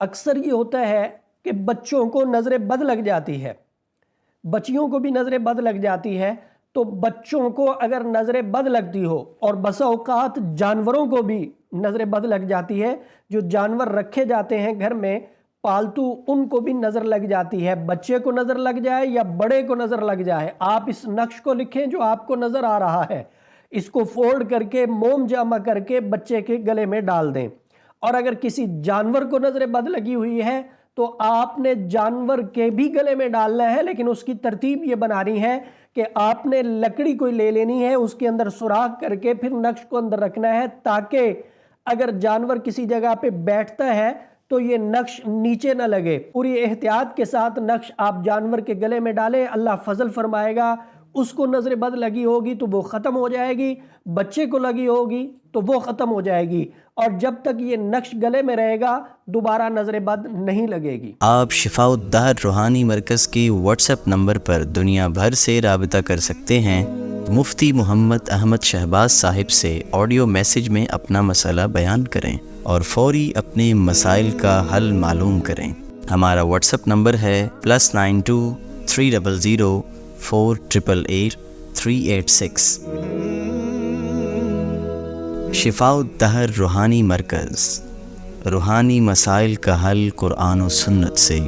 اکثر یہ ہوتا ہے کہ بچوں کو نظر بد لگ جاتی ہے، بچیوں کو بھی نظر بد لگ جاتی ہے۔ تو بچوں کو اگر نظر بد لگتی ہو، اور بسا اوقات جانوروں کو بھی نظر بد لگ جاتی ہے، جو جانور رکھے جاتے ہیں گھر میں پالتو، ان کو بھی نظر لگ جاتی ہے، بچے کو نظر لگ جائے یا بڑے کو نظر لگ جائے، آپ اس نقش کو لکھیں جو آپ کو نظر آ رہا ہے، اس کو فولڈ کر کے موم جامع کر کے بچے کے گلے میں ڈال دیں۔ اور اگر کسی جانور کو نظر بد لگی ہوئی ہے تو آپ نے جانور کے بھی گلے میں ڈالنا ہے، لیکن اس کی ترتیب یہ بنانی ہے کہ آپ نے لکڑی کوئی لے لینی ہے، اس کے اندر سوراخ کر کے پھر نقش کو اندر رکھنا ہے، تاکہ اگر جانور کسی جگہ پہ بیٹھتا ہے تو یہ نقش نیچے نہ لگے۔ پوری احتیاط کے ساتھ نقش آپ جانور کے گلے میں ڈالیں، اللہ فضل فرمائے گا، اس کو نظر بد لگی ہوگی تو وہ ختم ہو جائے گی، بچے کو لگی ہوگی تو وہ ختم ہو جائے گی، اور جب تک یہ نقش گلے میں رہے گا دوبارہ نظر بد نہیں لگے گی۔ آپ شفاء الدہر روحانی مرکز کی واٹس ایپ نمبر پر دنیا بھر سے رابطہ کر سکتے ہیں۔ مفتی محمد احمد شہباز صاحب سے آڈیو میسج میں اپنا مسئلہ بیان کریں اور فوری اپنے مسائل کا حل معلوم کریں۔ ہمارا واٹس ایپ نمبر ہے +92 300 488 386۔ شفاء الدہر روحانی مرکز، روحانی مسائل کا حل قرآن و سنت سے۔